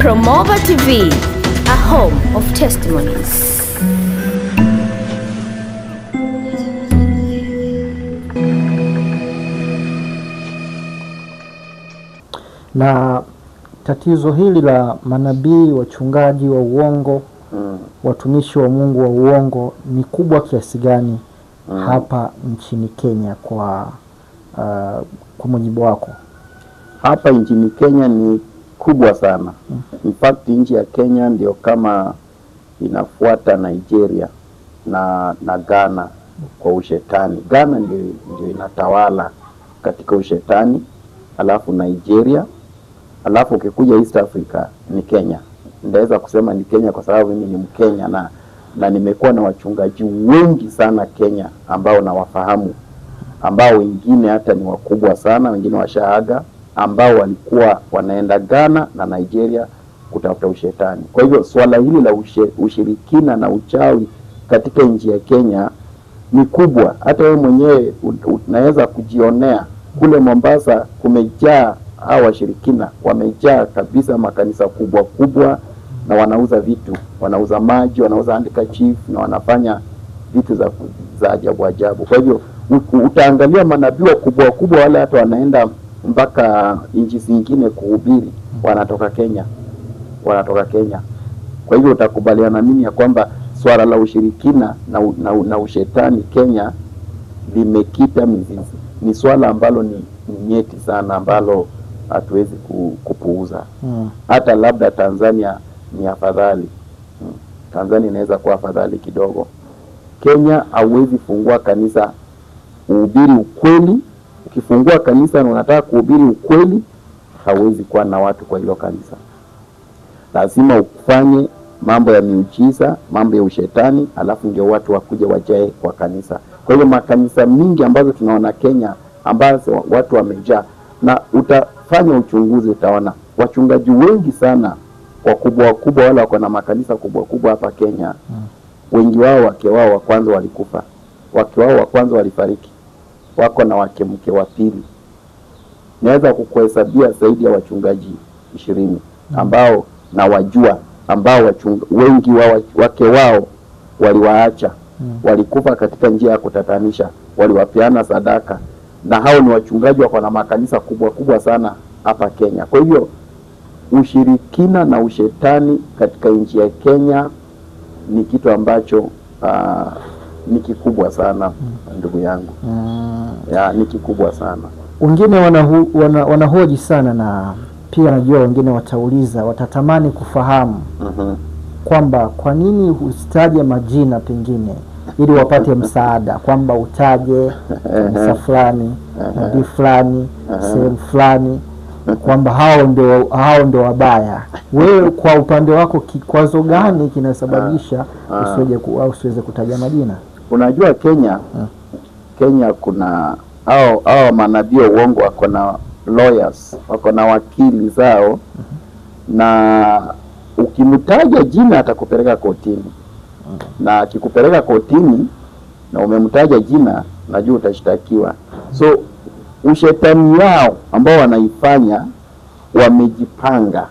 Promova TV, a home of testimonies. Na tatizo hili la manabii, wachungaji wa uongo, watumishi wa Mungu wa uongo ni kubwa kiasi gani hapa nchini Kenya kwa mujibu wako? Hapa nchini Kenya ni kubwa sana. In fact nchi ya Kenya ndio kama inafuata Nigeria na Ghana kwa ushetani. Ghana ndio inatawala katika ushetani, alafu Nigeria, alafu ukikuja East Africa ni Kenya. Ndaweza kusema ni Kenya kwa sababu mimi ni Mkenya na nimekuwa na wachungaji wengi sana Kenya ambao nawafahamu, ambao wengine hata ni wakubwa sana, wengine washaaga, ambao walikuwa wanaenda Ghana na Nigeria kutafuta ushetani. Kwa hivyo swala hili la ushirikina na uchawi katika nchi ya Kenya ni kubwa. Hata wewe mwenyewe unaweza kujionea kule Mombasa kumejaa hao washirikina, wamejaa kabisa, makanisa kubwa kubwa, na wanauza vitu, wanauza maji, wanauza handkerchief, na wanafanya vitu za ajabu ajabu. Kwa hivyo utaangalia manabii wakubwa kubwa wale hata wanaenda mpaka nchi zingine kuhubiri, wanatoka Kenya. Kwa hivyo utakubaliana mimi ya kwamba swala la ushirikina na ushetani Kenya limekita mizizi. Ni swala ambalo ni nyeti sana, ambalo hatuwezi kupuuza. Hata labda Tanzania ni afadhali. Tanzania inaweza kuwa afadhali kidogo. Kenya hauwezi fungua kanisa uhubiri ukweli. Ukifungua kanisa na unataka kuhubiri ukweli, hauwezi kuwa na watu kwa hilo kanisa. Lazima ufanye mambo ya miujiza, mambo ya ushetani, alafu ndio watu wakuja wajae kwa kanisa. Kwa hiyo makanisa mingi ambazo tunaona Kenya ambazo watu wamejaa, na utafanya uchunguzi utaona wachungaji wengi sana wakubwa wale wako na makanisa kubwa hapa Kenya. Wengi wao wake wao wa kwanza walikufa. Wake wao wa kwanza walifariki. Wako na mke wa pili. Naweza kukuhesabia zaidi ya wachungaji 20 ambao na wajua, ambao wengi wake wao waliwaacha. Walikufa katika njia ya kutatanisha, waliwapeana sadaka, na hao ni wachungaji wako na makanisa kubwa sana hapa Kenya. Kwa hivyo ushirikina na ushetani katika nchi ya Kenya ni kitu ambacho ni kikubwa sana, ndugu yangu. Ni kikubwa sana. Wengine wanahoji sana, na pia najua wengine watauliza, watatamani kufahamu kwamba kwa nini usitaje majina pengine ili wapate msaada, kwamba utaje kanisa fulani, nabii fulani, sehemu fulani, kwamba hao ndio wabaya. Wewe kwa upande wako kikwazo gani kinasababisha usiweze kutaja majina? Unajua Kenya kuna hao manabii wa uongo, wako na lawyers, wako na wakili zao, na ukimtaja jina atakupeleka kotini. Na akikupeleka kotini na umemtaja jina, najua utashtakiwa. So ushetani wao ambao wanaifanya, wamejipanga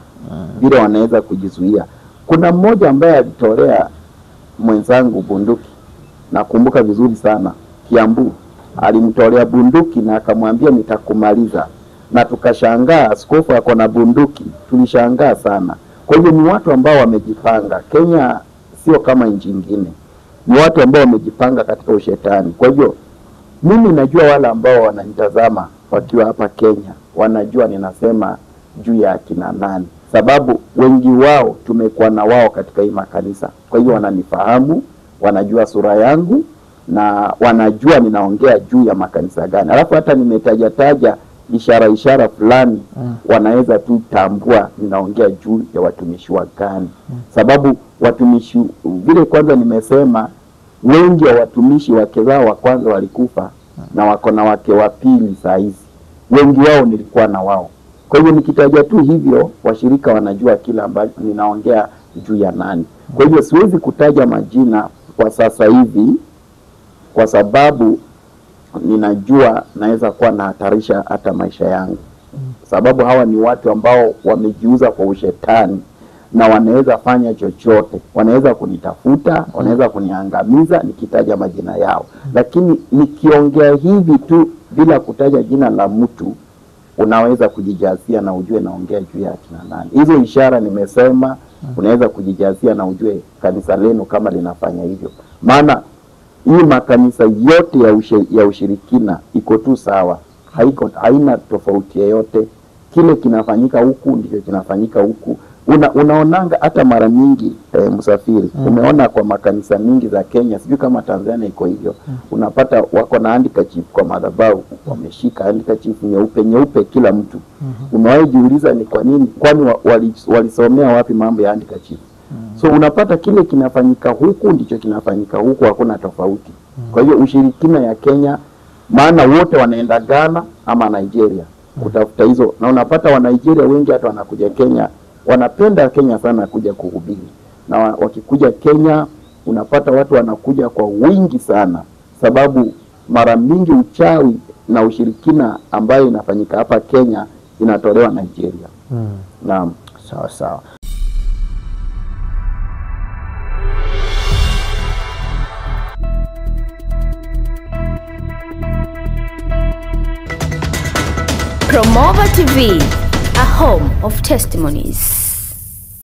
vile wanaweza kujizuia. Kuna mmoja ambaye alitolea mwenzangu bunduki, nakumbuka vizuri sana, Kiambu. Alimtolea bunduki na akamwambia nitakumaliza, na tukashangaa askofu ako na bunduki, tulishangaa sana. Kwa hivyo ni watu ambao wamejipanga. Kenya sio kama nchi nyingine, ni watu ambao wamejipanga katika ushetani. Kwa hivyo mimi najua wale ambao wananitazama wakiwa hapa Kenya wanajua ninasema juu ya akina nani, sababu wengi wao tumekuwa na wao katika hii makanisa. Kwa hivyo wananifahamu, wanajua sura yangu, na wanajua ninaongea juu ya makanisa gani. Alafu hata nimetaja ishara fulani, wanaweza tu tambua ninaongea juu ya watumishi wa gani. Sababu watumishi vile, kwanza nimesema wengi wa watumishi wake zao wa kwanza walikufa, na wako na wake wa pili saa hizi. Wengi wao nilikuwa na wao. Kwa hivyo nikitaja tu hivyo, washirika wanajua kila ambacho ninaongea juu ya nani. Kwa hivyo siwezi kutaja majina kwa sasa hivi, kwa sababu ninajua naweza kuwa na hatarisha hata maisha yangu. Sababu hawa ni watu ambao wamejiuza kwa ushetani, na wanaweza fanya chochote. Wanaweza kunitafuta, wanaweza kuniangamiza nikitaja majina yao. Lakini nikiongea hivi tu bila kutaja jina la mtu, unaweza kujijazia na ujue naongea juu ya kina nani. Hizo ishara nimesema, unaweza kujijazia na ujue kanisa lenu kama linafanya hivyo. Maana hii makanisa yote ya ushirikina iko tu sawa. Haina tofauti yoyote. Kile kinafanyika huku ndicho kinafanyika huku. Unaonanga hata mara nyingi Msafiri, umeona kwa makanisa mingi za Kenya, sijui kama Tanzania iko hivyo, unapata wako na handkerchief kwa madhabahu, wameshika handkerchief nyeupe kila mtu. Umewahi jiuliza ni kwa nini? Kwani walisomea wapi mambo ya handkerchief? So unapata kile kinafanyika huku ndicho kinafanyika huku, hakuna tofauti. Kwa hiyo ushirikina ya Kenya, maana wote wanaenda Ghana ama Nigeria kutafuta hizo, na unapata wa Nigeria wengi hata wanakuja Kenya, wanapenda Kenya sana kuja kuhubiri. Na wakikuja Kenya unapata watu wanakuja kwa wingi sana, sababu mara mingi uchawi na ushirikina ambayo inafanyika hapa Kenya inatolewa Nigeria. Naam. Sawa. Promova TV, a home of testimonies.